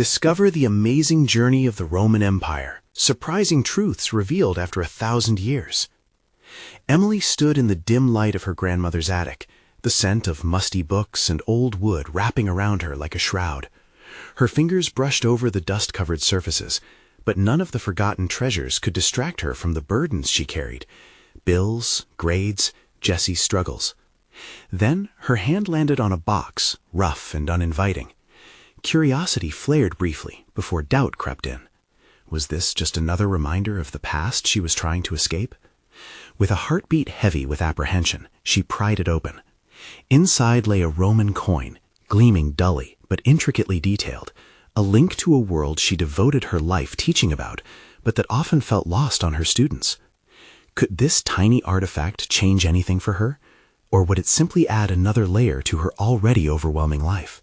Discover the amazing journey of the Roman Empire, surprising truths revealed after 1,000 years. Emily stood in the dim light of her grandmother's attic, the scent of musty books and old wood wrapping around her like a shroud. Her fingers brushed over the dust-covered surfaces, but none of the forgotten treasures could distract her from the burdens she carried: bills, grades, Jessie's struggles. Then her hand landed on a box, rough and uninviting. Curiosity flared briefly before doubt crept in. Was this just another reminder of the past she was trying to escape? With a heartbeat heavy with apprehension, she pried it open. Inside lay a Roman coin, gleaming dully but intricately detailed, a link to a world she devoted her life teaching about, but that often felt lost on her students. Could this tiny artifact change anything for her? Or would it simply add another layer to her already overwhelming life?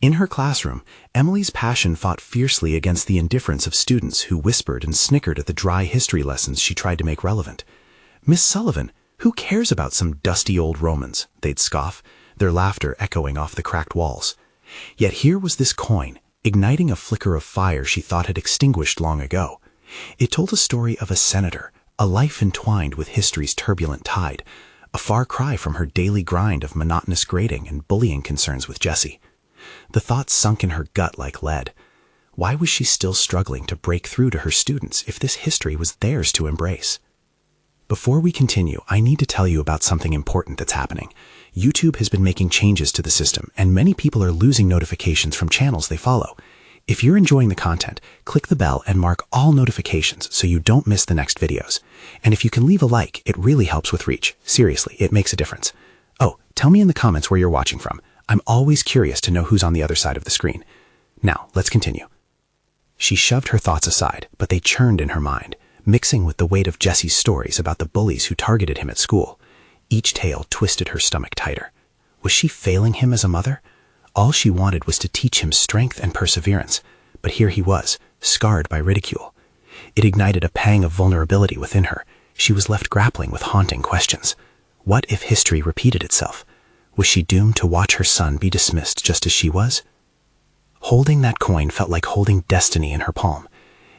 In her classroom, Emily's passion fought fiercely against the indifference of students who whispered and snickered at the dry history lessons she tried to make relevant. "Miss Sullivan, who cares about some dusty old Romans?" they'd scoff, their laughter echoing off the cracked walls. Yet here was this coin, igniting a flicker of fire she thought had extinguished long ago. It told a story of a senator, a life entwined with history's turbulent tide, a far cry from her daily grind of monotonous grading and bullying concerns with Jessie. The thought sunk in her gut like lead. Why was she still struggling to break through to her students if this history was theirs to embrace? Before we continue, I need to tell you about something important that's happening. YouTube has been making changes to the system, and many people are losing notifications from channels they follow. If you're enjoying the content, click the bell and mark all notifications so you don't miss the next videos. And if you can leave a like, it really helps with reach. Seriously, it makes a difference. Oh, tell me in the comments where you're watching from. I'm always curious to know who's on the other side of the screen. Now, let's continue. She shoved her thoughts aside, but they churned in her mind, mixing with the weight of Jessie's stories about the bullies who targeted him at school. Each tale twisted her stomach tighter. Was she failing him as a mother? All she wanted was to teach him strength and perseverance, but here he was, scarred by ridicule. It ignited a pang of vulnerability within her. She was left grappling with haunting questions. What if history repeated itself? Was she doomed to watch her son be dismissed just as she was? Holding that coin felt like holding destiny in her palm.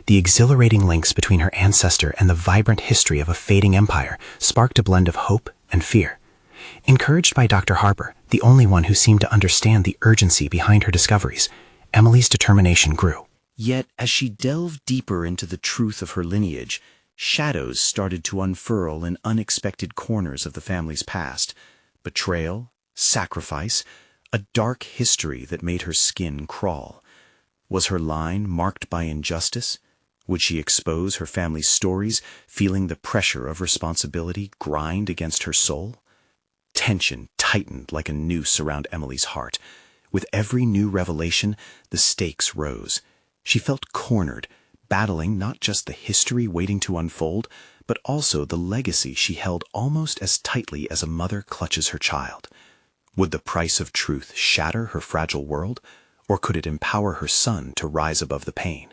The exhilarating links between her ancestor and the vibrant history of a fading empire sparked a blend of hope and fear. Encouraged by Dr. Harper, the only one who seemed to understand the urgency behind her discoveries, Emily's determination grew. Yet, as she delved deeper into the truth of her lineage, shadows started to unfurl in unexpected corners of the family's past. Betrayal, sacrifice, a dark history that made her skin crawl. Was her line marked by injustice? Would she expose her family's stories, feeling the pressure of responsibility grind against her soul? Tension tightened like a noose around Emily's heart. With every new revelation, the stakes rose. She felt cornered, battling not just the history waiting to unfold, but also the legacy she held almost as tightly as a mother clutches her child. Would the price of truth shatter her fragile world, or could it empower her son to rise above the pain?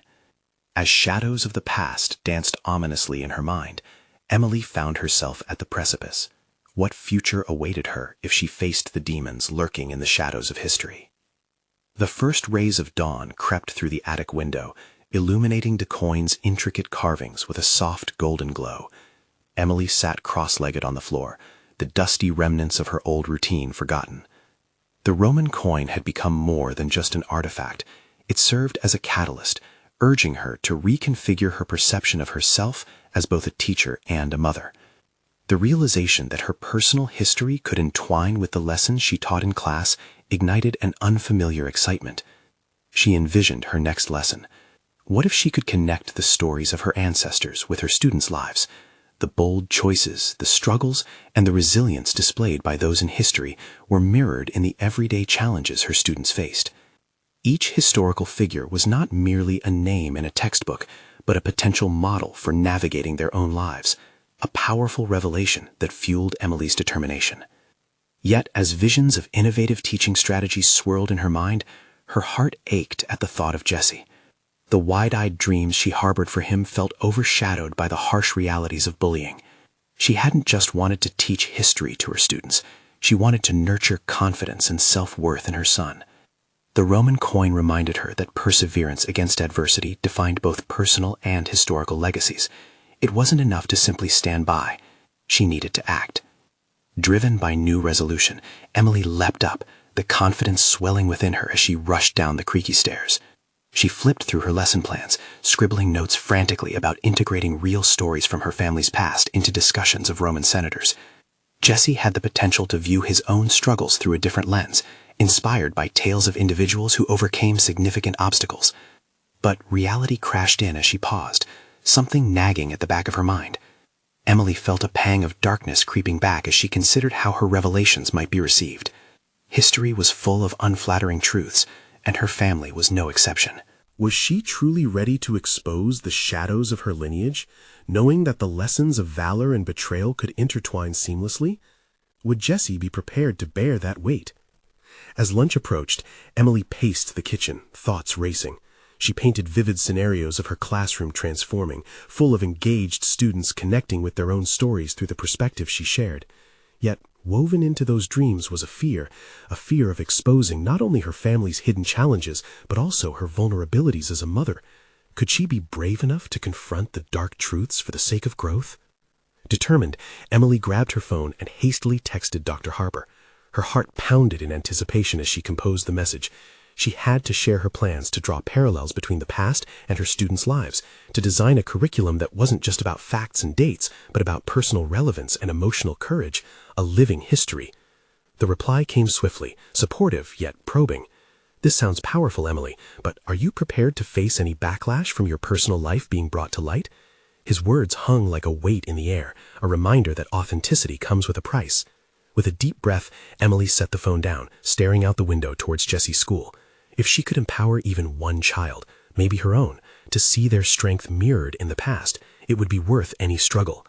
As shadows of the past danced ominously in her mind, Emily found herself at the precipice. What future awaited her if she faced the demons lurking in the shadows of history? The first rays of dawn crept through the attic window, illuminating the coin's intricate carvings with a soft golden glow. Emily sat cross-legged on the floor, the dusty remnants of her old routine forgotten. The Roman coin had become more than just an artifact. It served as a catalyst, urging her to reconfigure her perception of herself as both a teacher and a mother. The realization that her personal history could entwine with the lessons she taught in class ignited an unfamiliar excitement. She envisioned her next lesson. What if she could connect the stories of her ancestors with her students' lives? The bold choices, the struggles, and the resilience displayed by those in history were mirrored in the everyday challenges her students faced. Each historical figure was not merely a name in a textbook, but a potential model for navigating their own lives, a powerful revelation that fueled Emily's determination. Yet, as visions of innovative teaching strategies swirled in her mind, her heart ached at the thought of Jessie. The wide-eyed dreams she harbored for him felt overshadowed by the harsh realities of bullying. She hadn't just wanted to teach history to her students. She wanted to nurture confidence and self-worth in her son. The Roman coin reminded her that perseverance against adversity defined both personal and historical legacies. It wasn't enough to simply stand by. She needed to act. Driven by new resolution, Emily leapt up, the confidence swelling within her as she rushed down the creaky stairs. She flipped through her lesson plans, scribbling notes frantically about integrating real stories from her family's past into discussions of Roman senators. Jesse had the potential to view his own struggles through a different lens, inspired by tales of individuals who overcame significant obstacles. But reality crashed in as she paused, something nagging at the back of her mind. Emily felt a pang of darkness creeping back as she considered how her revelations might be received. History was full of unflattering truths, and her family was no exception. Was she truly ready to expose the shadows of her lineage, knowing that the lessons of valor and betrayal could intertwine seamlessly? Would Jesse be prepared to bear that weight? As lunch approached, Emily paced the kitchen, thoughts racing. She painted vivid scenarios of her classroom transforming, full of engaged students connecting with their own stories through the perspective she shared. Yet, woven into those dreams was a fear of exposing not only her family's hidden challenges, but also her vulnerabilities as a mother. Could she be brave enough to confront the dark truths for the sake of growth? Determined, Emily grabbed her phone and hastily texted Dr. Harper. Her heart pounded in anticipation as she composed the message. She had to share her plans to draw parallels between the past and her students' lives, to design a curriculum that wasn't just about facts and dates, but about personal relevance and emotional courage, a living history. The reply came swiftly, supportive yet probing. "This sounds powerful, Emily, but are you prepared to face any backlash from your personal life being brought to light?" His words hung like a weight in the air, a reminder that authenticity comes with a price. With a deep breath, Emily set the phone down, staring out the window towards Jesse's school. If she could empower even one child, maybe her own, to see their strength mirrored in the past, it would be worth any struggle.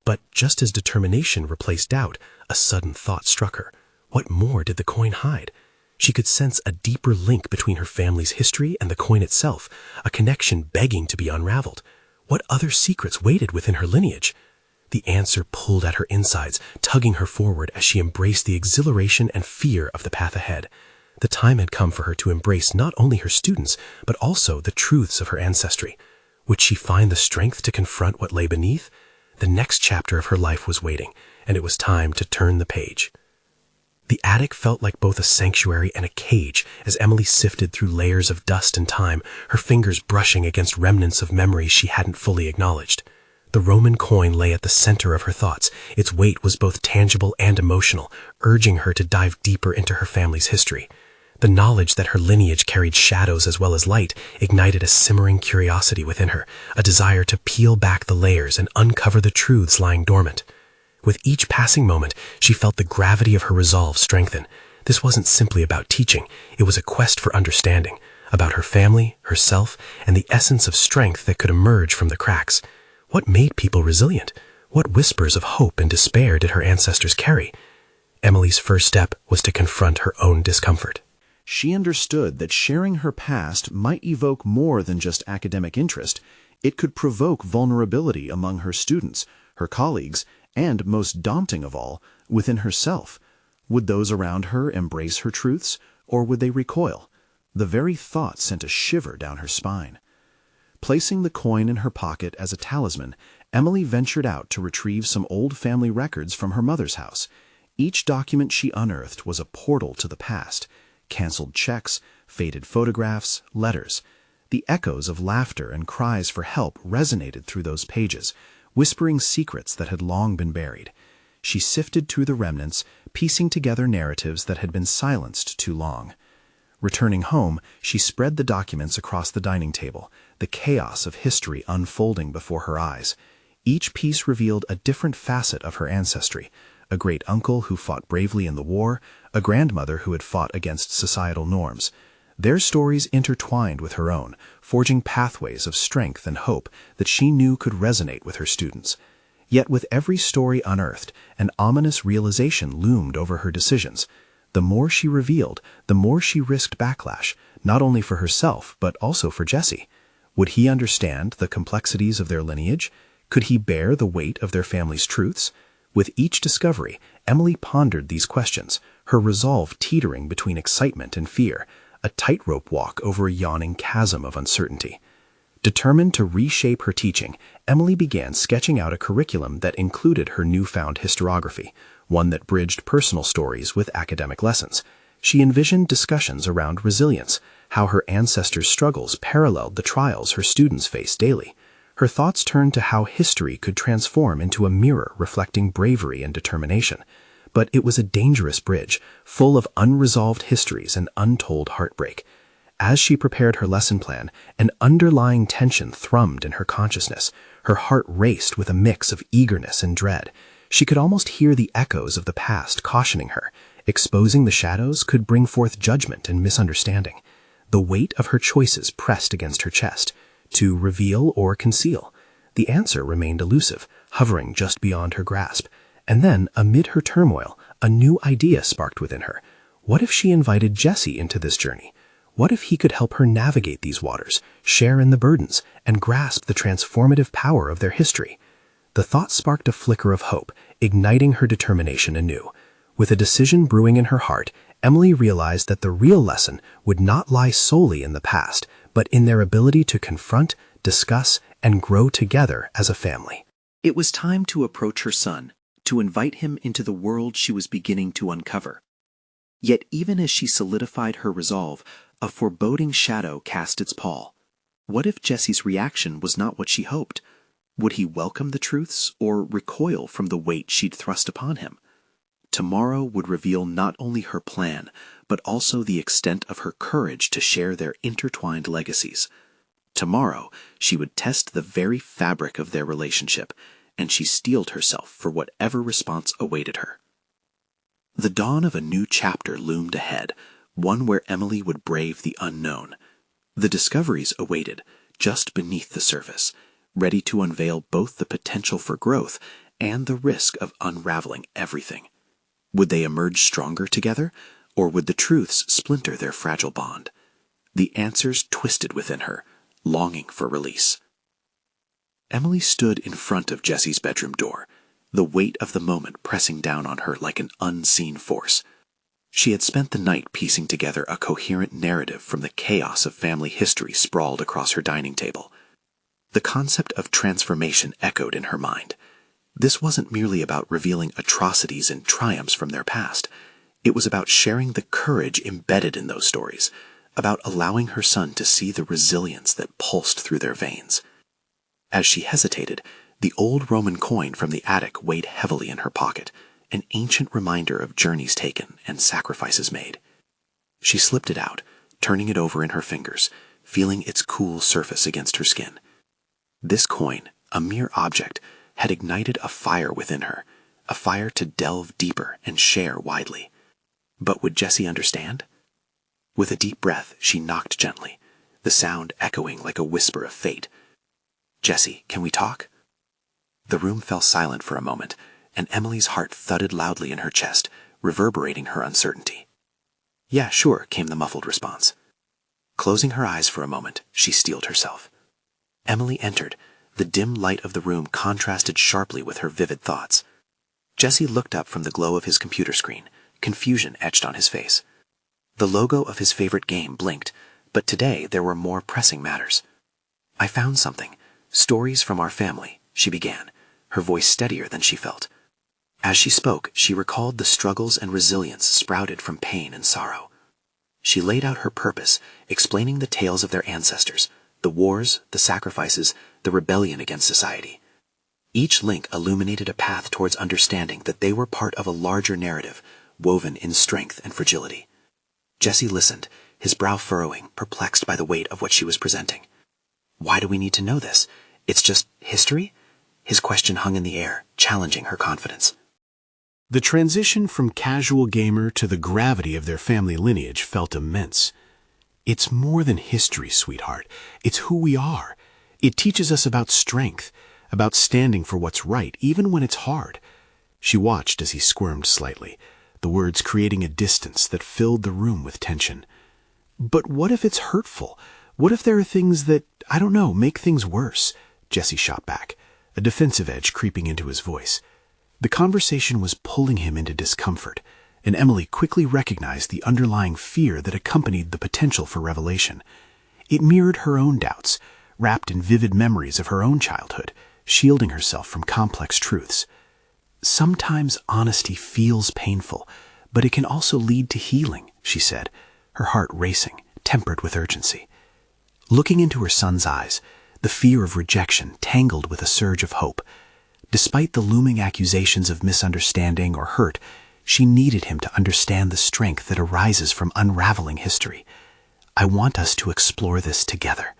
But just as determination replaced doubt, a sudden thought struck her. What more did the coin hide? She could sense a deeper link between her family's history and the coin itself, a connection begging to be unraveled. What other secrets waited within her lineage? The answer pulled at her insides, tugging her forward as she embraced the exhilaration and fear of the path ahead. The time had come for her to embrace not only her students, but also the truths of her ancestry. Would she find the strength to confront what lay beneath? The next chapter of her life was waiting, and it was time to turn the page. The attic felt like both a sanctuary and a cage as Emily sifted through layers of dust and time, her fingers brushing against remnants of memories she hadn't fully acknowledged. The Roman coin lay at the center of her thoughts. Its weight was both tangible and emotional, urging her to dive deeper into her family's history. The knowledge that her lineage carried shadows as well as light ignited a simmering curiosity within her, a desire to peel back the layers and uncover the truths lying dormant. With each passing moment, she felt the gravity of her resolve strengthen. This wasn't simply about teaching, it was a quest for understanding, about her family, herself, and the essence of strength that could emerge from the cracks. What made people resilient? What whispers of hope and despair did her ancestors carry? Emily's first step was to confront her own discomfort. She understood that sharing her past might evoke more than just academic interest. It could provoke vulnerability among her students, her colleagues, and, most daunting of all, within herself. Would those around her embrace her truths, or would they recoil? The very thought sent a shiver down her spine. Placing the coin in her pocket as a talisman, Emily ventured out to retrieve some old family records from her mother's house. Each document she unearthed was a portal to the past. Canceled checks, faded photographs, letters. The echoes of laughter and cries for help resonated through those pages, whispering secrets that had long been buried. She sifted through the remnants, piecing together narratives that had been silenced too long. Returning home, she spread the documents across the dining table, the chaos of history unfolding before her eyes. Each piece revealed a different facet of her ancestry: a great uncle who fought bravely in the war, a grandmother who had fought against societal norms. Their stories intertwined with her own, forging pathways of strength and hope that she knew could resonate with her students. Yet with every story unearthed, an ominous realization loomed over her decisions. The more she revealed, the more she risked backlash, not only for herself, but also for Jesse. Would he understand the complexities of their lineage? Could he bear the weight of their family's truths? With each discovery, Emily pondered these questions, her resolve teetering between excitement and fear, a tightrope walk over a yawning chasm of uncertainty. Determined to reshape her teaching, Emily began sketching out a curriculum that included her newfound historiography, one that bridged personal stories with academic lessons. She envisioned discussions around resilience, how her ancestors' struggles paralleled the trials her students faced daily. Her thoughts turned to how history could transform into a mirror reflecting bravery and determination. But it was a dangerous bridge, full of unresolved histories and untold heartbreak. As she prepared her lesson plan, an underlying tension thrummed in her consciousness. Her heart raced with a mix of eagerness and dread. She could almost hear the echoes of the past cautioning her. Exposing the shadows could bring forth judgment and misunderstanding. The weight of her choices pressed against her chest. To reveal or conceal? The answer remained elusive, hovering just beyond her grasp. And then, amid her turmoil, a new idea sparked within her. What if she invited Jesse into this journey? What if he could help her navigate these waters, share in the burdens, and grasp the transformative power of their history? The thought sparked a flicker of hope, igniting her determination anew. With a decision brewing in her heart, Emily realized that the real lesson would not lie solely in the past, but in their ability to confront, discuss, and grow together as a family. It was time to approach her son, to invite him into the world she was beginning to uncover. Yet even as she solidified her resolve, a foreboding shadow cast its pall. What if Jesse's reaction was not what she hoped? Would he welcome the truths or recoil from the weight she'd thrust upon him? Tomorrow would reveal not only her plan, but also the extent of her courage to share their intertwined legacies. Tomorrow, she would test the very fabric of their relationship, and she steeled herself for whatever response awaited her. The dawn of a new chapter loomed ahead, one where Emily would brave the unknown. The discoveries awaited, just beneath the surface, ready to unveil both the potential for growth and the risk of unraveling everything. Would they emerge stronger together, or would the truths splinter their fragile bond? The answers twisted within her, longing for release. Emily stood in front of Jesse's bedroom door, the weight of the moment pressing down on her like an unseen force. She had spent the night piecing together a coherent narrative from the chaos of family history sprawled across her dining table. The concept of transformation echoed in her mind. This wasn't merely about revealing atrocities and triumphs from their past. It was about sharing the courage embedded in those stories, about allowing her son to see the resilience that pulsed through their veins. As she hesitated, the old Roman coin from the attic weighed heavily in her pocket, an ancient reminder of journeys taken and sacrifices made. She slipped it out, turning it over in her fingers, feeling its cool surface against her skin. This coin, a mere object, had ignited a fire within her, a fire to delve deeper and share widely. But would Jesse understand? With a deep breath, she knocked gently, the sound echoing like a whisper of fate. "Jesse, can we talk?" The room fell silent for a moment, and Emily's heart thudded loudly in her chest, reverberating her uncertainty. "Yeah, sure," came the muffled response. Closing her eyes for a moment, she steeled herself. Emily entered. The dim light of the room contrasted sharply with her vivid thoughts. Jesse looked up from the glow of his computer screen, confusion etched on his face. The logo of his favorite game blinked, but today there were more pressing matters. "I found something. Stories from our family," she began, her voice steadier than she felt. As she spoke, she recalled the struggles and resilience sprouted from pain and sorrow. She laid out her purpose, explaining the tales of their ancestors, the wars, the sacrifices, the rebellion against society. Each link illuminated a path towards understanding that they were part of a larger narrative, woven in strength and fragility. Jesse listened, his brow furrowing, perplexed by the weight of what she was presenting. "Why do we need to know this? It's just history?" His question hung in the air, challenging her confidence. The transition from casual gamer to the gravity of their family lineage felt immense. It's more than history, sweetheart. It's who we are. It teaches us about strength, about standing for what's right, even when it's hard. She watched as he squirmed slightly, the words creating a distance that filled the room with tension. But what if it's hurtful? What if there are things that, I don't know, make things worse? Jesse shot back, a defensive edge creeping into his voice. The conversation was pulling him into discomfort. and Emily quickly recognized the underlying fear that accompanied the potential for revelation. It mirrored her own doubts, wrapped in vivid memories of her own childhood, shielding herself from complex truths. Sometimes honesty feels painful, but it can also lead to healing, she said, her heart racing, tempered with urgency. Looking into her son's eyes, the fear of rejection tangled with a surge of hope. Despite the looming accusations of misunderstanding or hurt, she needed him to understand the strength that arises from unraveling history. "I want us to explore this together."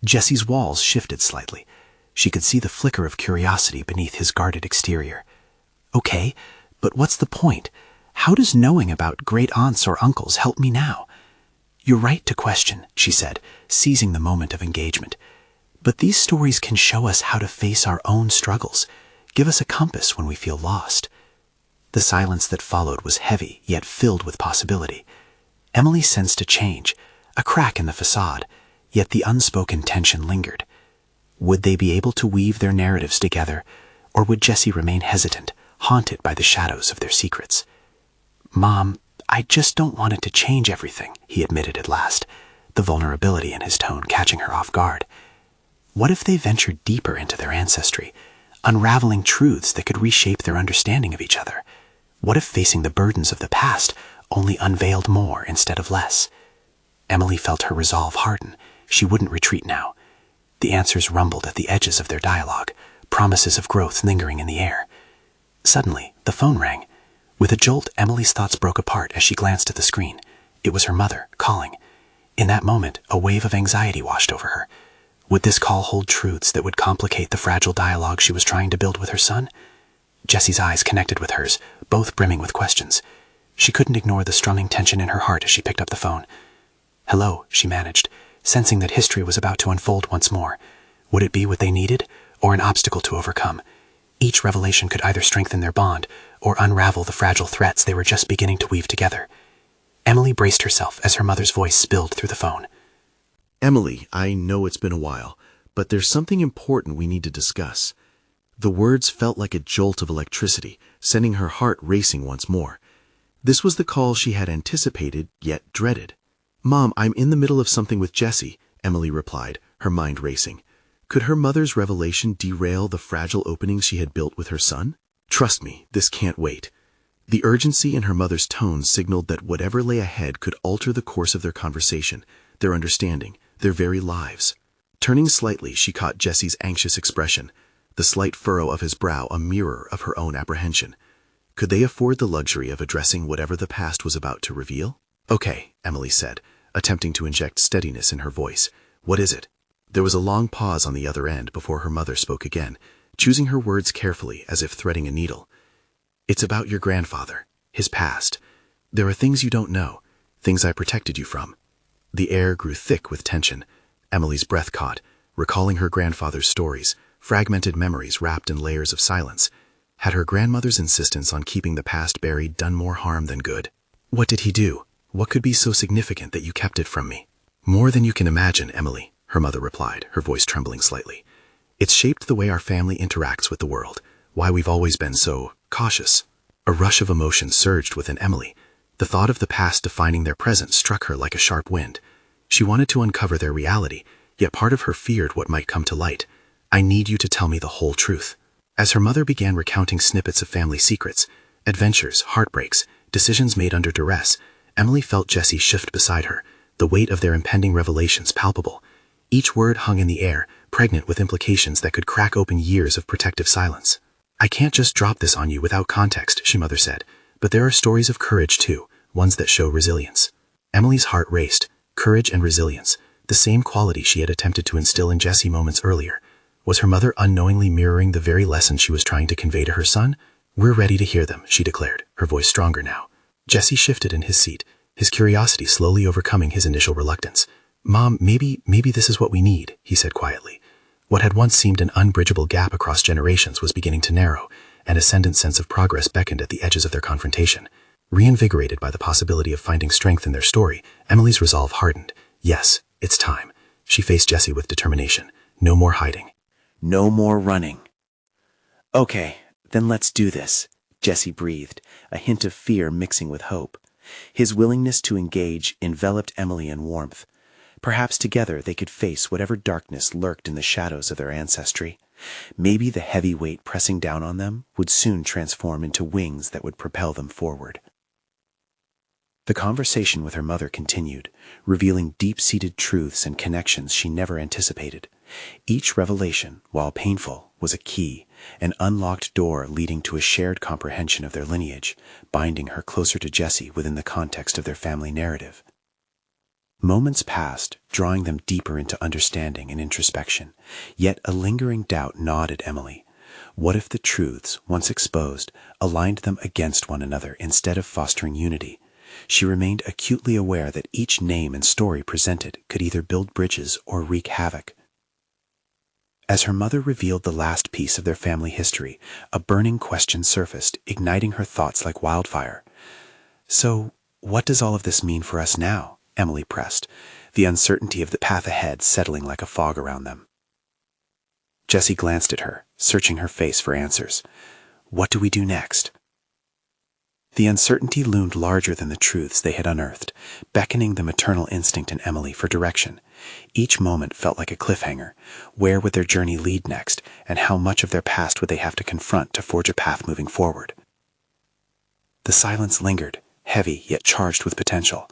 Jesse's walls shifted slightly. She could see the flicker of curiosity beneath his guarded exterior. "Okay, but what's the point? How does knowing about great aunts or uncles help me now?" "You're right to question," she said, seizing the moment of engagement. "But these stories can show us how to face our own struggles, give us a compass when we feel lost." The silence that followed was heavy, yet filled with possibility. Emily sensed a change, a crack in the facade, yet the unspoken tension lingered. Would they be able to weave their narratives together, or would Jesse remain hesitant, haunted by the shadows of their secrets? "Mom, I just don't want it to change everything," he admitted at last, the vulnerability in his tone catching her off guard. What if they ventured deeper into their ancestry, unraveling truths that could reshape their understanding of each other? What if facing the burdens of the past only unveiled more instead of less? Emily felt her resolve harden. She wouldn't retreat now. The answers rumbled at the edges of their dialogue, promises of growth lingering in the air. Suddenly, the phone rang. With a jolt, Emily's thoughts broke apart as she glanced at the screen. It was her mother, calling. In that moment, a wave of anxiety washed over her. Would this call hold truths that would complicate the fragile dialogue she was trying to build with her son? Jesse's eyes connected with hers, both brimming with questions. She couldn't ignore the strumming tension in her heart as she picked up the phone. "Hello," she managed, sensing that history was about to unfold once more. Would it be what they needed, or an obstacle to overcome? Each revelation could either strengthen their bond, or unravel the fragile threads they were just beginning to weave together. Emily braced herself as her mother's voice spilled through the phone. "Emily, I know it's been a while, but there's something important we need to discuss." The words felt like a jolt of electricity, sending her heart racing once more. This was the call she had anticipated, yet dreaded. "Mom, I'm in the middle of something with Jesse," Emily replied, her mind racing. Could her mother's revelation derail the fragile openings she had built with her son? "Trust me, this can't wait." The urgency in her mother's tone signaled that whatever lay ahead could alter the course of their conversation, their understanding, their very lives. Turning slightly, she caught Jesse's anxious expression, the slight furrow of his brow a mirror of her own apprehension. Could they afford the luxury of addressing whatever the past was about to reveal? "Okay," Emily said, attempting to inject steadiness in her voice. "What is it?" There was a long pause on the other end before her mother spoke again, choosing her words carefully as if threading a needle. "It's about your grandfather, his past. There are things you don't know, things I protected you from." The air grew thick with tension. Emily's breath caught, recalling her grandfather's stories, fragmented memories wrapped in layers of silence. Had her grandmother's insistence on keeping the past buried done more harm than good? "What did he do? What could be so significant that you kept it from me?" "More than you can imagine, Emily," her mother replied, her voice trembling slightly. "It's shaped the way our family interacts with the world, why we've always been so cautious." A rush of emotion surged within Emily. The thought of the past defining their present struck her like a sharp wind. She wanted to uncover their reality, yet part of her feared what might come to light. "I need you to tell me the whole truth." As her mother began recounting snippets of family secrets, adventures, heartbreaks, decisions made under duress, Emily felt Jesse shift beside her, the weight of their impending revelations palpable. Each word hung in the air, pregnant with implications that could crack open years of protective silence. "I can't just drop this on you without context," she mother said, "but there are stories of courage too, ones that show resilience." Emily's heart raced. Courage and resilience, the same quality she had attempted to instill in Jesse moments earlier. Was her mother unknowingly mirroring the very lesson she was trying to convey to her son? "We're ready to hear them," she declared, her voice stronger now. Jesse shifted in his seat, his curiosity slowly overcoming his initial reluctance. "Mom, maybe this is what we need," he said quietly. What had once seemed an unbridgeable gap across generations was beginning to narrow, an ascendant sense of progress beckoned at the edges of their confrontation. Reinvigorated by the possibility of finding strength in their story, Emily's resolve hardened. Yes, it's time. She faced Jesse with determination. No more hiding. No more running. "Okay, then let's do this. Jesse breathed, a hint of fear mixing with hope. His willingness to engage enveloped Emily in warmth. Perhaps together they could face whatever darkness lurked in the shadows of their ancestry. Maybe the heavy weight pressing down on them would soon transform into wings that would propel them forward. The conversation with her mother continued, revealing deep-seated truths and connections she never anticipated. Each revelation, while painful, was a key, an unlocked door leading to a shared comprehension of their lineage, binding her closer to Jesse within the context of their family narrative. Moments passed, drawing them deeper into understanding and introspection, yet a lingering doubt gnawed at Emily. What if the truths, once exposed, aligned them against one another instead of fostering unity? She remained acutely aware that each name and story presented could either build bridges or wreak havoc. As her mother revealed the last piece of their family history, a burning question surfaced, igniting her thoughts like wildfire. "So, what does all of this mean for us now?" Emily pressed, the uncertainty of the path ahead settling like a fog around them. Jesse glanced at her, searching her face for answers. "What do we do next?" The uncertainty loomed larger than the truths they had unearthed, beckoning the maternal instinct in Emily for direction. Each moment felt like a cliffhanger. Where would their journey lead next, and how much of their past would they have to confront to forge a path moving forward? The silence lingered, heavy yet charged with potential.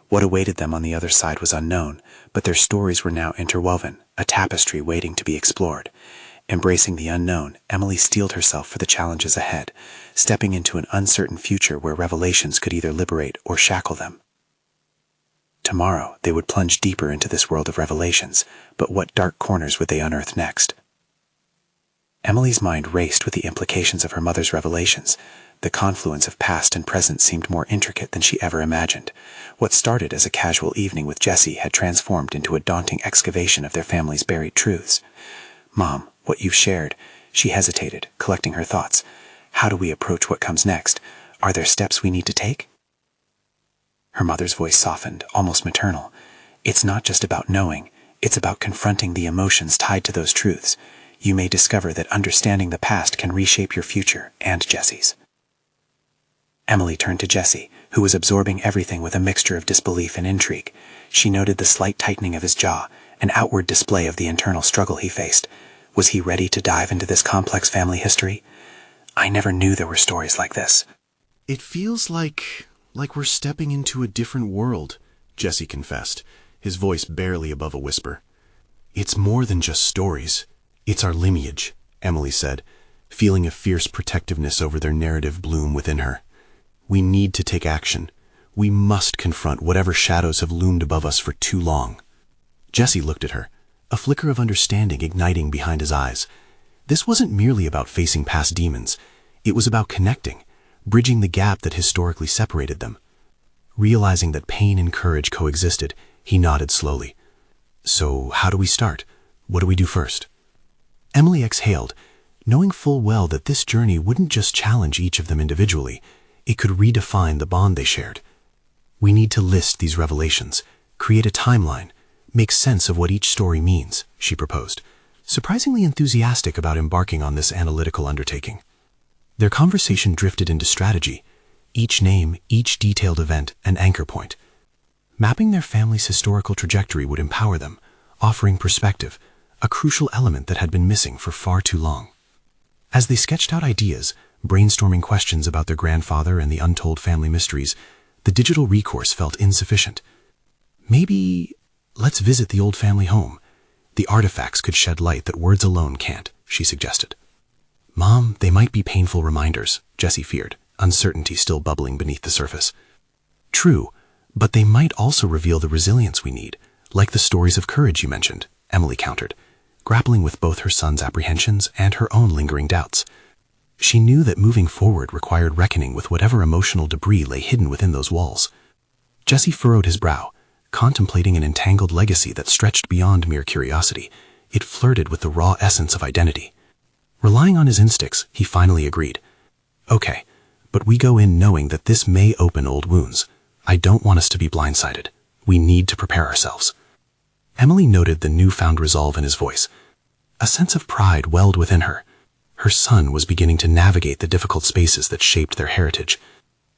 What awaited them on the other side was unknown, but their stories were now interwoven, a tapestry waiting to be explored. Embracing the unknown, Emily steeled herself for the challenges ahead, stepping into an uncertain future where revelations could either liberate or shackle them. Tomorrow, they would plunge deeper into this world of revelations, but what dark corners would they unearth next? Emily's mind raced with the implications of her mother's revelations. The confluence of past and present seemed more intricate than she ever imagined. What started as a casual evening with Jesse had transformed into a daunting excavation of their family's buried truths. "Mom, what you've shared," she hesitated, collecting her thoughts. "How do we approach what comes next? Are there steps we need to take?" Her mother's voice softened, almost maternal. "It's not just about knowing, it's about confronting the emotions tied to those truths. You may discover that understanding the past can reshape your future and Jesse's." Emily turned to Jesse, who was absorbing everything with a mixture of disbelief and intrigue. She noted the slight tightening of his jaw, an outward display of the internal struggle he faced. Was he ready to dive into this complex family history? "I never knew there were stories like this." "It feels like we're stepping into a different world," Jesse confessed, his voice barely above a whisper. "It's more than just stories. It's our lineage," Emily said, feeling a fierce protectiveness over their narrative bloom within her. "We need to take action. We must confront whatever shadows have loomed above us for too long." Jesse looked at her, a flicker of understanding igniting behind his eyes. This wasn't merely about facing past demons. It was about connecting, bridging the gap that historically separated them. Realizing that pain and courage coexisted, he nodded slowly. "So how do we start? What do we do first?" Emily exhaled, knowing full well that this journey wouldn't just challenge each of them individually, it could redefine the bond they shared. "We need to list these revelations, create a timeline, make sense of what each story means," she proposed, surprisingly enthusiastic about embarking on this analytical undertaking. Their conversation drifted into strategy, each name, each detailed event, an anchor point. Mapping their family's historical trajectory would empower them, offering perspective, a crucial element that had been missing for far too long. As they sketched out ideas, brainstorming questions about their grandfather and the untold family mysteries, the digital recourse felt insufficient. "Maybe let's visit the old family home. The artifacts could shed light that words alone can't," she suggested. "Mom, they might be painful reminders," Jesse feared, uncertainty still bubbling beneath the surface. "True, but they might also reveal the resilience we need, like the stories of courage you mentioned," Emily countered, grappling with both her son's apprehensions and her own lingering doubts. She knew that moving forward required reckoning with whatever emotional debris lay hidden within those walls. Jesse furrowed his brow, contemplating an entangled legacy that stretched beyond mere curiosity. It flirted with the raw essence of identity. Relying on his instincts, he finally agreed. "Okay, but we go in knowing that this may open old wounds. I don't want us to be blindsided. We need to prepare ourselves." Emily noted the newfound resolve in his voice. A sense of pride welled within her. Her son was beginning to navigate the difficult spaces that shaped their heritage.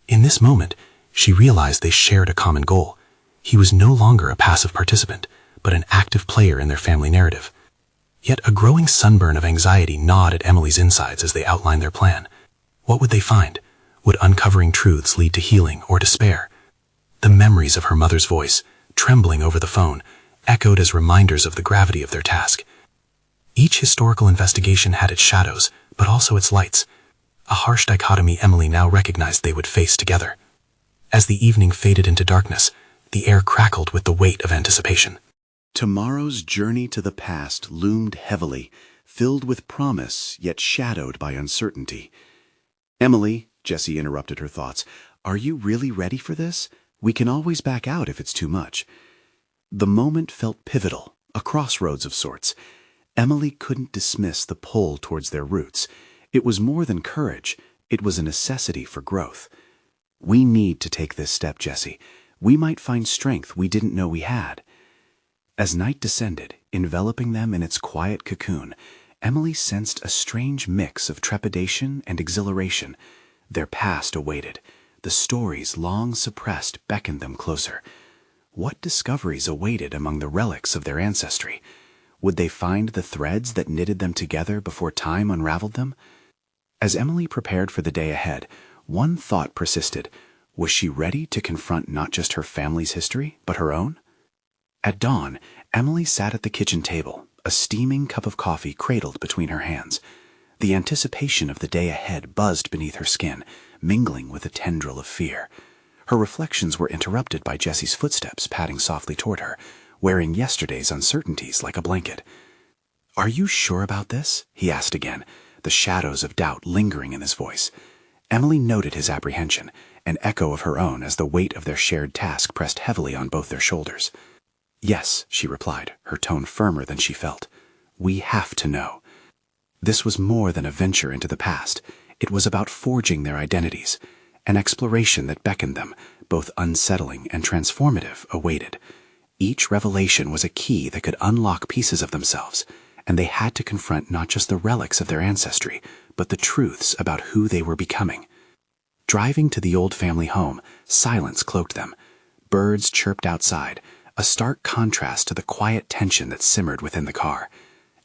In this moment, she realized they shared a common goal. He was no longer a passive participant, but an active player in their family narrative. Yet a growing sunburn of anxiety gnawed at Emily's insides as they outlined their plan. What would they find? Would uncovering truths lead to healing or despair? The memories of her mother's voice, trembling over the phone, echoed as reminders of the gravity of their task. Each historical investigation had its shadows, but also its lights, a harsh dichotomy Emily now recognized they would face together. As the evening faded into darkness, the air crackled with the weight of anticipation. Tomorrow's journey to the past loomed heavily, filled with promise, yet shadowed by uncertainty. "Emily," Jessie interrupted her thoughts, "are you really ready for this? We can always back out if it's too much." The moment felt pivotal, a crossroads of sorts. Emily couldn't dismiss the pull towards their roots. It was more than courage, it was a necessity for growth. "We need to take this step, Jessie. We might find strength we didn't know we had." As night descended, enveloping them in its quiet cocoon, Emily sensed a strange mix of trepidation and exhilaration. Their past awaited. The stories long suppressed beckoned them closer. What discoveries awaited among the relics of their ancestry? Would they find the threads that knitted them together before time unraveled them? As Emily prepared for the day ahead, one thought persisted. Was she ready to confront not just her family's history, but her own? At dawn, Emily sat at the kitchen table, a steaming cup of coffee cradled between her hands. The anticipation of the day ahead buzzed beneath her skin, mingling with a tendril of fear. Her reflections were interrupted by Jessie's footsteps padding softly toward her, wearing yesterday's uncertainties like a blanket. "Are you sure about this?" he asked again, the shadows of doubt lingering in his voice. Emily noted his apprehension, an echo of her own as the weight of their shared task pressed heavily on both their shoulders. "Yes," she replied, her tone firmer than she felt. "We have to know." This was more than a venture into the past. It was about forging their identities. An exploration that beckoned them, both unsettling and transformative, awaited. Each revelation was a key that could unlock pieces of themselves, and they had to confront not just the relics of their ancestry, but the truths about who they were becoming. Driving to the old family home, silence cloaked them. Birds chirped outside, a stark contrast to the quiet tension that simmered within the car.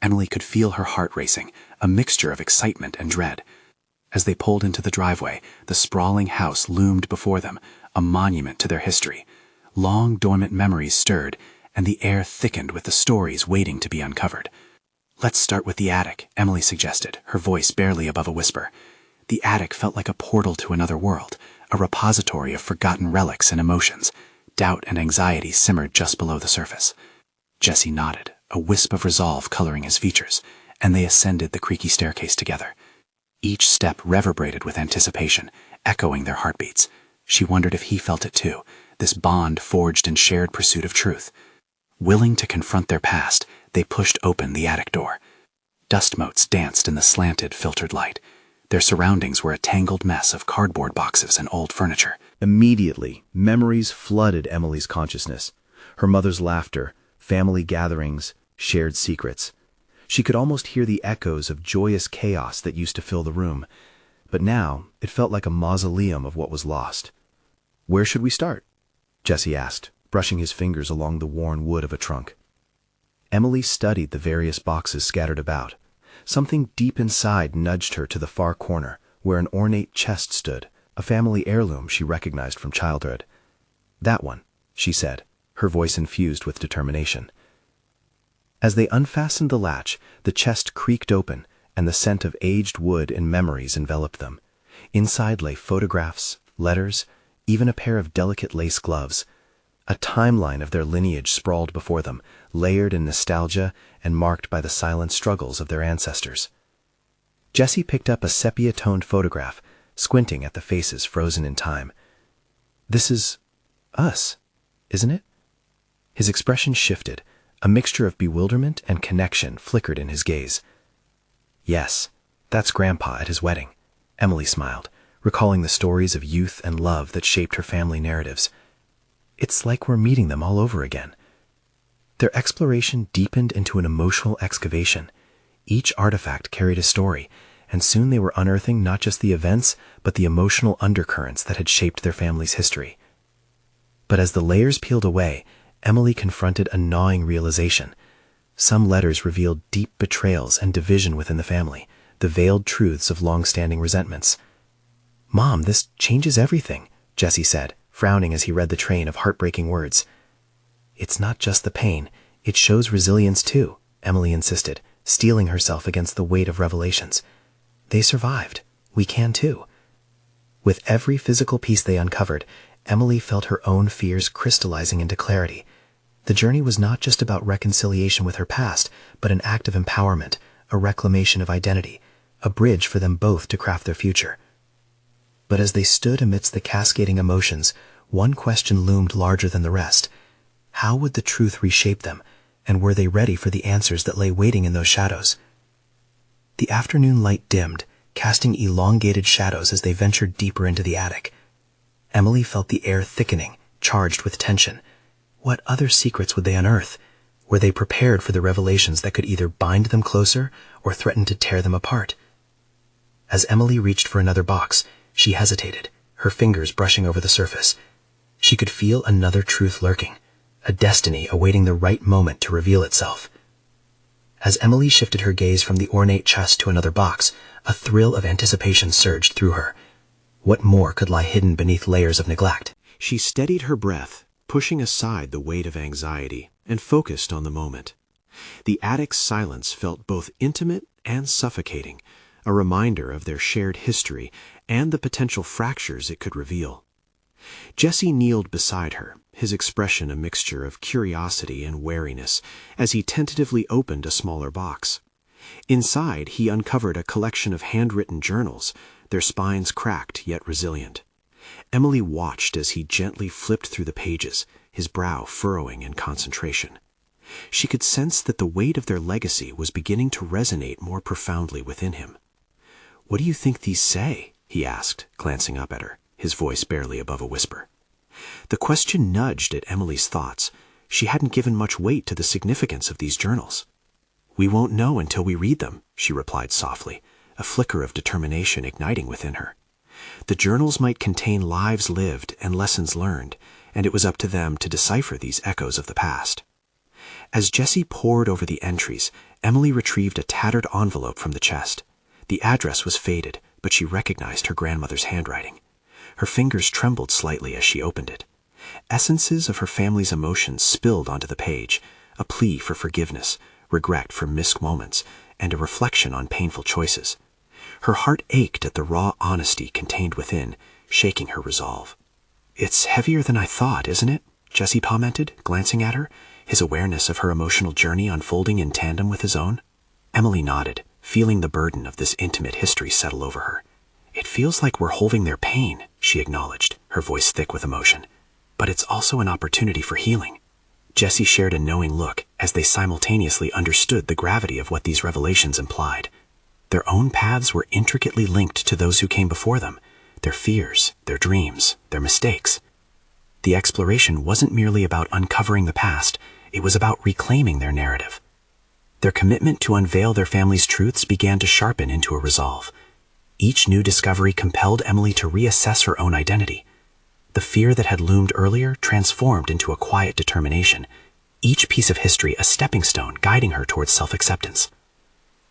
Emily could feel her heart racing, a mixture of excitement and dread. As they pulled into the driveway, the sprawling house loomed before them, a monument to their history. Long dormant memories stirred, and the air thickened with the stories waiting to be uncovered. "Let's start with the attic," Emily suggested, her voice barely above a whisper. The attic felt like a portal to another world, a repository of forgotten relics and emotions. Doubt and anxiety simmered just below the surface. Jessie nodded, a wisp of resolve coloring his features, and they ascended the creaky staircase together. Each step reverberated with anticipation, echoing their heartbeats. She wondered if he felt it too, this bond forged in shared pursuit of truth. Willing to confront their past, they pushed open the attic door. Dust motes danced in the slanted, filtered light. Their surroundings were a tangled mess of cardboard boxes and old furniture. Immediately, memories flooded Emily's consciousness. Her mother's laughter, family gatherings, shared secrets. She could almost hear the echoes of joyous chaos that used to fill the room. But now, it felt like a mausoleum of what was lost. "Where should we start?" Jessie asked, brushing his fingers along the worn wood of a trunk. Emily studied the various boxes scattered about. Something deep inside nudged her to the far corner, where an ornate chest stood, a family heirloom she recognized from childhood. "That one," she said, her voice infused with determination. As they unfastened the latch, the chest creaked open, and the scent of aged wood and memories enveloped them. Inside lay photographs, letters, even a pair of delicate lace gloves. A timeline of their lineage sprawled before them, layered in nostalgia and marked by the silent struggles of their ancestors. Jessie picked up a sepia-toned photograph, squinting at the faces frozen in time. "This is us, isn't it?" His expression shifted. A mixture of bewilderment and connection flickered in his gaze. "Yes, that's Grandpa at his wedding," Emily smiled, recalling the stories of youth and love that shaped her family narratives. "It's like we're meeting them all over again." Their exploration deepened into an emotional excavation. Each artifact carried a story, and soon they were unearthing not just the events, but the emotional undercurrents that had shaped their family's history. But as the layers peeled away, Emily confronted a gnawing realization. Some letters revealed deep betrayals and division within the family, the veiled truths of long-standing resentments. "Mom, this changes everything," Jesse said, frowning as he read the train of heartbreaking words. "It's not just the pain, it shows resilience too," Emily insisted, steeling herself against the weight of revelations. "They survived. We can too." With every physical piece they uncovered, Emily felt her own fears crystallizing into clarity. The journey was not just about reconciliation with her past, but an act of empowerment, a reclamation of identity, a bridge for them both to craft their future. But as they stood amidst the cascading emotions, one question loomed larger than the rest. How would the truth reshape them, and were they ready for the answers that lay waiting in those shadows? The afternoon light dimmed, casting elongated shadows as they ventured deeper into the attic. Emily felt the air thickening, charged with tension. What other secrets would they unearth? Were they prepared for the revelations that could either bind them closer or threaten to tear them apart? As Emily reached for another box, she hesitated, her fingers brushing over the surface. She could feel another truth lurking, a destiny awaiting the right moment to reveal itself. As Emily shifted her gaze from the ornate chest to another box, a thrill of anticipation surged through her. What more could lie hidden beneath layers of neglect? She steadied her breath, pushing aside the weight of anxiety, and focused on the moment. The attic's silence felt both intimate and suffocating, a reminder of their shared history and the potential fractures it could reveal. Jesse kneeled beside her, his expression a mixture of curiosity and wariness, as he tentatively opened a smaller box. Inside, he uncovered a collection of handwritten journals, their spines cracked yet resilient. Emily watched as he gently flipped through the pages, his brow furrowing in concentration. She could sense that the weight of their legacy was beginning to resonate more profoundly within him. "What do you think these say?" he asked, glancing up at her, his voice barely above a whisper. The question nudged at Emily's thoughts. She hadn't given much weight to the significance of these journals. "We won't know until we read them," she replied softly, a flicker of determination igniting within her. The journals might contain lives lived and lessons learned, and it was up to them to decipher these echoes of the past. As Jesse pored over the entries, Emily retrieved a tattered envelope from the chest. The address was faded, but she recognized her grandmother's handwriting. Her fingers trembled slightly as she opened it. Essences of her family's emotions spilled onto the page, a plea for forgiveness, regret for missed moments, and a reflection on painful choices. Her heart ached at the raw honesty contained within, shaking her resolve. "It's heavier than I thought, isn't it?" Jesse commented, glancing at her, his awareness of her emotional journey unfolding in tandem with his own. Emily nodded, feeling the burden of this intimate history settle over her. "It feels like we're holding their pain," she acknowledged, her voice thick with emotion. "But it's also an opportunity for healing." Jesse shared a knowing look as they simultaneously understood the gravity of what these revelations implied. Their own paths were intricately linked to those who came before them, their fears, their dreams, their mistakes. The exploration wasn't merely about uncovering the past, it was about reclaiming their narrative. Their commitment to unveil their family's truths began to sharpen into a resolve. Each new discovery compelled Emily to reassess her own identity. The fear that had loomed earlier transformed into a quiet determination, each piece of history a stepping stone guiding her towards self-acceptance.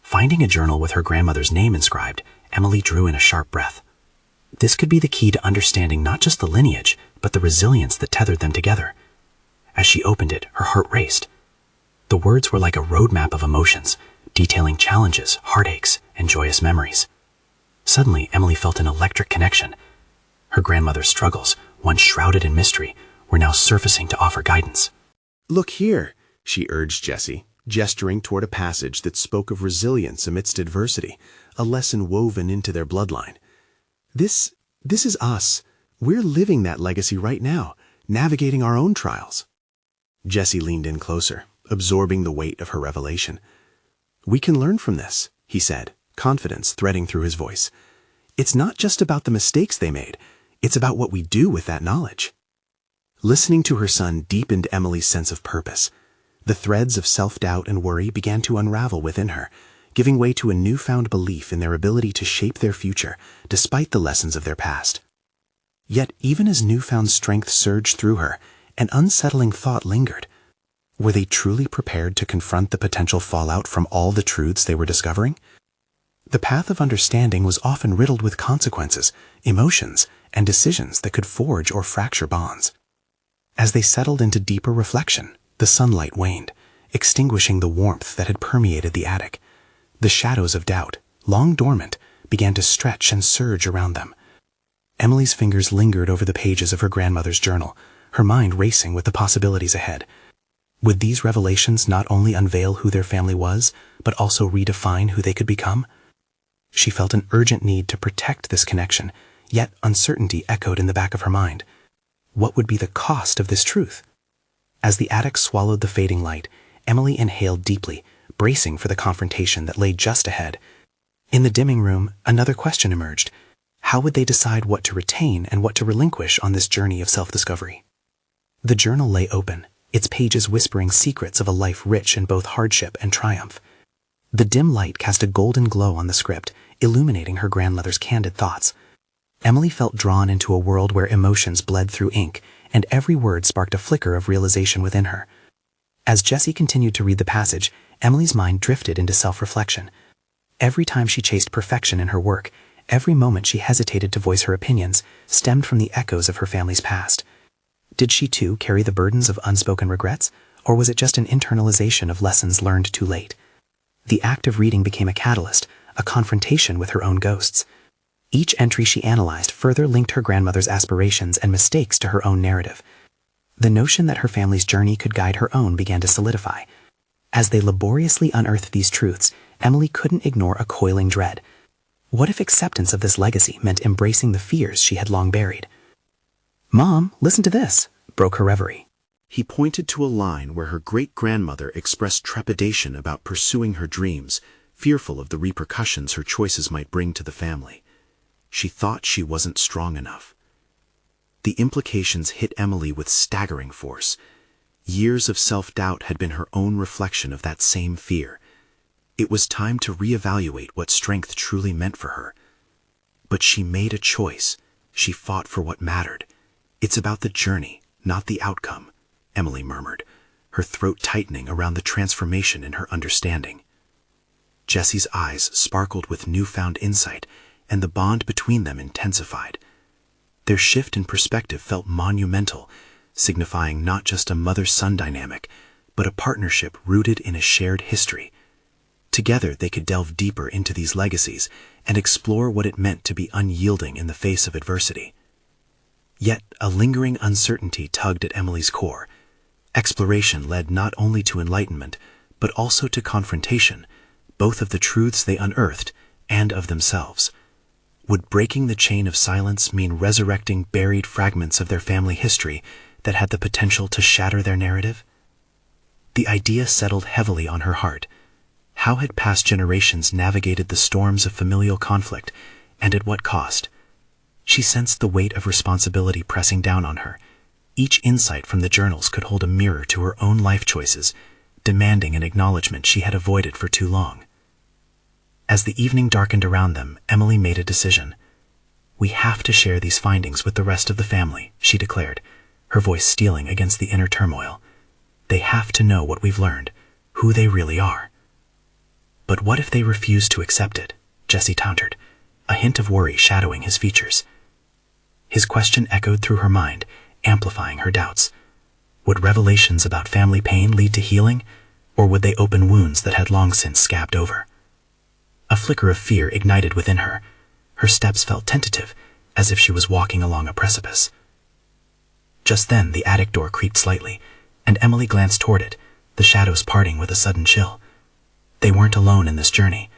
Finding a journal with her grandmother's name inscribed, Emily drew in a sharp breath. This could be the key to understanding not just the lineage, but the resilience that tethered them together. As she opened it, her heart raced. The words were like a roadmap of emotions, detailing challenges, heartaches, and joyous memories. Suddenly, Emily felt an electric connection. Her grandmother's struggles, once shrouded in mystery, were now surfacing to offer guidance. "Look here," she urged Jesse, gesturing toward a passage that spoke of resilience amidst adversity, a lesson woven into their bloodline. This is us. We're living that legacy right now, navigating our own trials." Jesse leaned in closer, absorbing the weight of her revelation. "We can learn from this," he said, confidence threading through his voice. "It's not just about the mistakes they made, it's about what we do with that knowledge." Listening to her son deepened Emily's sense of purpose. The threads of self-doubt and worry began to unravel within her, giving way to a newfound belief in their ability to shape their future despite the lessons of their past. Yet, even as newfound strength surged through her, an unsettling thought lingered. Were they truly prepared to confront the potential fallout from all the truths they were discovering? The path of understanding was often riddled with consequences, emotions, and decisions that could forge or fracture bonds. As they settled into deeper reflection, the sunlight waned, extinguishing the warmth that had permeated the attic. The shadows of doubt, long dormant, began to stretch and surge around them. Emily's fingers lingered over the pages of her grandmother's journal, her mind racing with the possibilities ahead. Would these revelations not only unveil who their family was, but also redefine who they could become? She felt an urgent need to protect this connection, yet uncertainty echoed in the back of her mind. What would be the cost of this truth? As the attic swallowed the fading light, Emily inhaled deeply, bracing for the confrontation that lay just ahead. In the dimming room, another question emerged. How would they decide what to retain and what to relinquish on this journey of self-discovery? The journal lay open, its pages whispering secrets of a life rich in both hardship and triumph. The dim light cast a golden glow on the script, illuminating her grandmother's candid thoughts. Emily felt drawn into a world where emotions bled through ink, and every word sparked a flicker of realization within her. As Jessie continued to read the passage, Emily's mind drifted into self-reflection. Every time she chased perfection in her work, every moment she hesitated to voice her opinions, stemmed from the echoes of her family's past. Did she too carry the burdens of unspoken regrets, or was it just an internalization of lessons learned too late? The act of reading became a catalyst, a confrontation with her own ghosts. Each entry she analyzed further linked her grandmother's aspirations and mistakes to her own narrative. The notion that her family's journey could guide her own began to solidify. As they laboriously unearthed these truths, Emily couldn't ignore a coiling dread. What if acceptance of this legacy meant embracing the fears she had long buried? "Mom, listen to this," broke her reverie. He pointed to a line where her great-grandmother expressed trepidation about pursuing her dreams, fearful of the repercussions her choices might bring to the family. She thought she wasn't strong enough. The implications hit Emily with staggering force. Years of self-doubt had been her own reflection of that same fear. It was time to reevaluate what strength truly meant for her. But she made a choice. She fought for what mattered. "It's about the journey, not the outcome," Emily murmured, her throat tightening around the transformation in her understanding. Jessie's eyes sparkled with newfound insight, and the bond between them intensified. Their shift in perspective felt monumental, signifying not just a mother-son dynamic, but a partnership rooted in a shared history. Together they could delve deeper into these legacies and explore what it meant to be unyielding in the face of adversity. Yet a lingering uncertainty tugged at Emily's core. Exploration led not only to enlightenment, but also to confrontation, both of the truths they unearthed and of themselves. Would breaking the chain of silence mean resurrecting buried fragments of their family history that had the potential to shatter their narrative? The idea settled heavily on her heart. How had past generations navigated the storms of familial conflict, and at what cost? She sensed the weight of responsibility pressing down on her. Each insight from the journals could hold a mirror to her own life choices, demanding an acknowledgement she had avoided for too long. As the evening darkened around them, Emily made a decision. "We have to share these findings with the rest of the family," she declared, her voice steeling against the inner turmoil. "They have to know what we've learned, who they really are." "But what if they refuse to accept it?" Jessie countered, a hint of worry shadowing his features. His question echoed through her mind, amplifying her doubts. Would revelations about family pain lead to healing, or would they open wounds that had long since scabbed over? A flicker of fear ignited within her. Her steps felt tentative, as if she was walking along a precipice. Just then the attic door creaked slightly, and Emily glanced toward it, the shadows parting with a sudden chill. They weren't alone in this journey.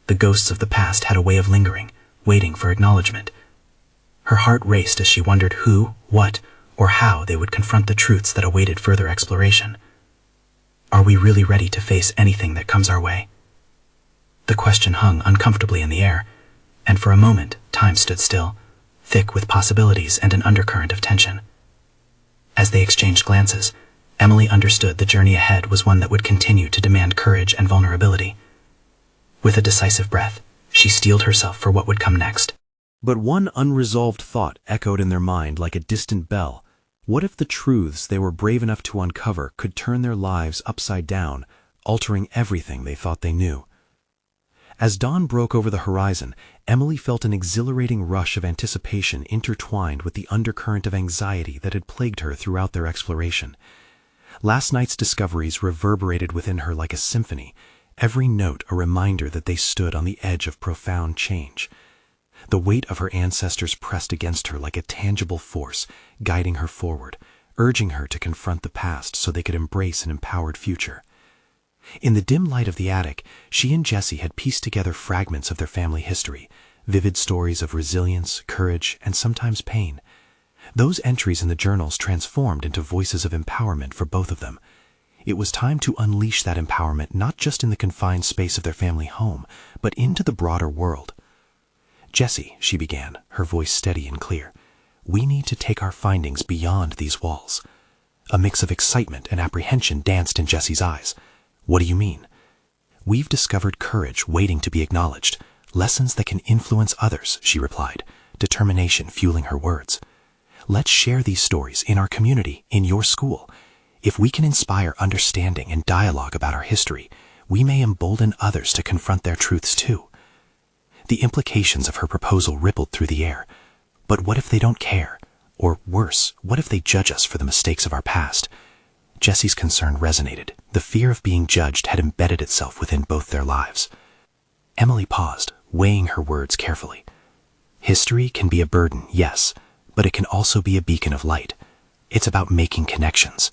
The ghosts of the past had a way of lingering, waiting for acknowledgement. Her heart raced as she wondered who, what, or how they would confront the truths that awaited further exploration. Are we really ready to face anything that comes our way? The question hung uncomfortably in the air, and for a moment time stood still, thick with possibilities and an undercurrent of tension. As they exchanged glances, Emily understood the journey ahead was one that would continue to demand courage and vulnerability. With a decisive breath, she steeled herself for what would come next. But one unresolved thought echoed in their mind like a distant bell. What if the truths they were brave enough to uncover could turn their lives upside down, altering everything they thought they knew? As dawn broke over the horizon, Emily felt an exhilarating rush of anticipation intertwined with the undercurrent of anxiety that had plagued her throughout their exploration. Last night's discoveries reverberated within her like a symphony, every note a reminder that they stood on the edge of profound change. The weight of her ancestors pressed against her like a tangible force, guiding her forward, urging her to confront the past so they could embrace an empowered future. In the dim light of the attic, she and Jessie had pieced together fragments of their family history, vivid stories of resilience, courage, and sometimes pain. Those entries in the journals transformed into voices of empowerment for both of them. It was time to unleash that empowerment not just in the confined space of their family home, but into the broader world. "Jessie," she began, her voice steady and clear, "we need to take our findings beyond these walls." A mix of excitement and apprehension danced in Jessie's eyes. "What do you mean?" "We've discovered courage waiting to be acknowledged, lessons that can influence others," she replied, determination fueling her words. "Let's share these stories in our community, in your school. If we can inspire understanding and dialogue about our history, we may embolden others to confront their truths too." The implications of her proposal rippled through the air. But what if they don't care? Or worse, what if they judge us for the mistakes of our past? Jessie's concern resonated. The fear of being judged had embedded itself within both their lives. Emily paused, weighing her words carefully. "History can be a burden, yes, but it can also be a beacon of light. It's about making connections.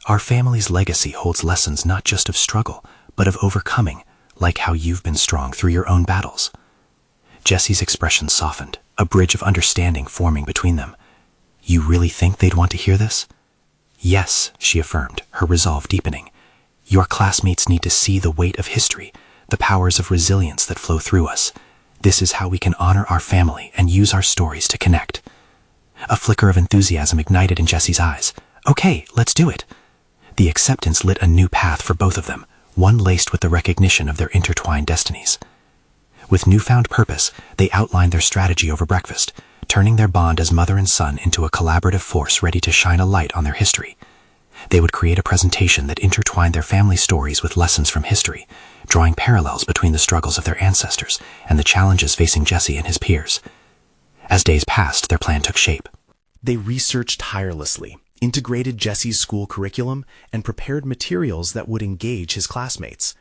Our family's legacy holds lessons not just of struggle, but of overcoming, like how you've been strong through your own battles." Jessie's expression softened, a bridge of understanding forming between them. "You really think they'd want to hear this?" "Yes," she affirmed, her resolve deepening. "Your classmates need to see the weight of history, the powers of resilience that flow through us. This is how we can honor our family and use our stories to connect." A flicker of enthusiasm ignited in Jessie's eyes. "Okay, let's do it." The acceptance lit a new path for both of them, one laced with the recognition of their intertwined destinies. With newfound purpose, they outlined their strategy over breakfast, turning their bond as mother and son into a collaborative force ready to shine a light on their history. They would create a presentation that intertwined their family stories with lessons from history, drawing parallels between the struggles of their ancestors and the challenges facing Jessie and his peers. As days passed, their plan took shape. They researched tirelessly, integrated Jessie's school curriculum, and prepared materials that would engage his classmates.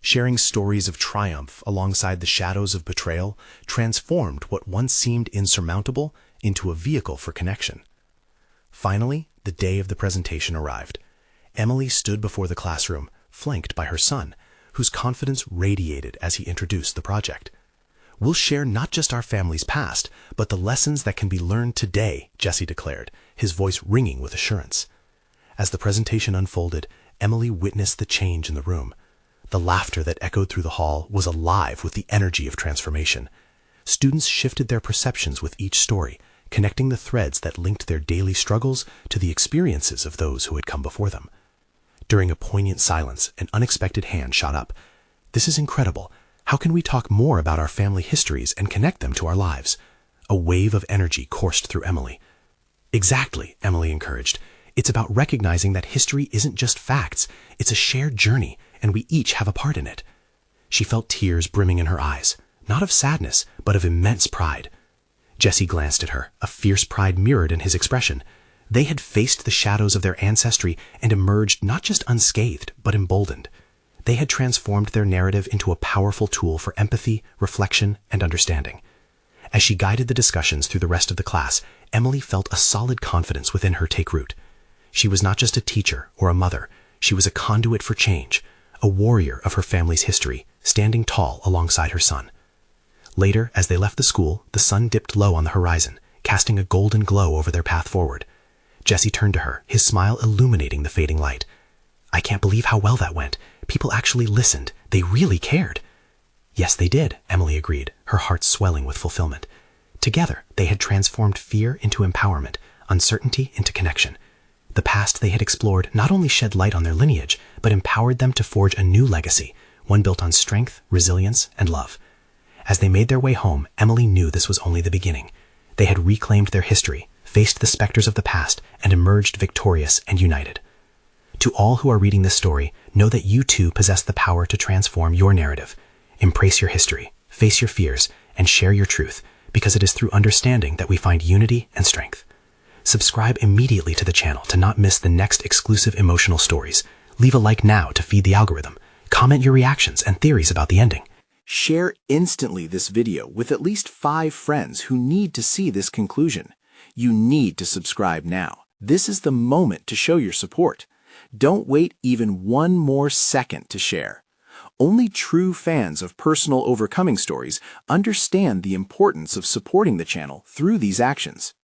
Sharing stories of triumph alongside the shadows of betrayal transformed what once seemed insurmountable into a vehicle for connection. Finally, the day of the presentation arrived. Emily stood before the classroom, flanked by her son, whose confidence radiated as he introduced the project. "We'll share not just our family's past, but the lessons that can be learned today," Jessie declared, his voice ringing with assurance. As the presentation unfolded, Emily witnessed the change in the room. The laughter that echoed through the hall was alive with the energy of transformation. Students shifted their perceptions with each story, connecting the threads that linked their daily struggles to the experiences of those who had come before them. During a poignant silence, an unexpected hand shot up. "This is incredible. How can we talk more about our family histories and connect them to our lives?" A wave of energy coursed through Emily. "Exactly," Emily encouraged. "It's about recognizing that history isn't just facts. It's a shared journey, and we each have a part in it." She felt tears brimming in her eyes, not of sadness, but of immense pride. Jessie glanced at her, a fierce pride mirrored in his expression. They had faced the shadows of their ancestry and emerged not just unscathed, but emboldened. They had transformed their narrative into a powerful tool for empathy, reflection, and understanding. As she guided the discussions through the rest of the class, Emily felt a solid confidence within her take root. She was not just a teacher or a mother, she was a conduit for change, a warrior of her family's history, standing tall alongside her son. Later, as they left the school, the sun dipped low on the horizon, casting a golden glow over their path forward. Jessie turned to her, his smile illuminating the fading light. "I can't believe how well that went. People actually listened. They really cared." "Yes, they did," Emily agreed, her heart swelling with fulfillment. Together, they had transformed fear into empowerment, uncertainty into connection. The past they had explored not only shed light on their lineage, but empowered them to forge a new legacy, one built on strength, resilience, and love. As they made their way home, Emily knew this was only the beginning. They had reclaimed their history, faced the specters of the past, and emerged victorious and united. To all who are reading this story, know that you too possess the power to transform your narrative. Embrace your history, face your fears, and share your truth, because it is through understanding that we find unity and strength. Subscribe immediately to the channel to not miss the next exclusive emotional stories. Leave a like now to feed the algorithm. Comment your reactions and theories about the ending. Share instantly this video with at least 5 friends who need to see this conclusion. You need to subscribe now. This is the moment to show your support. Don't wait even one more second to share. Only true fans of personal overcoming stories understand the importance of supporting the channel through these actions.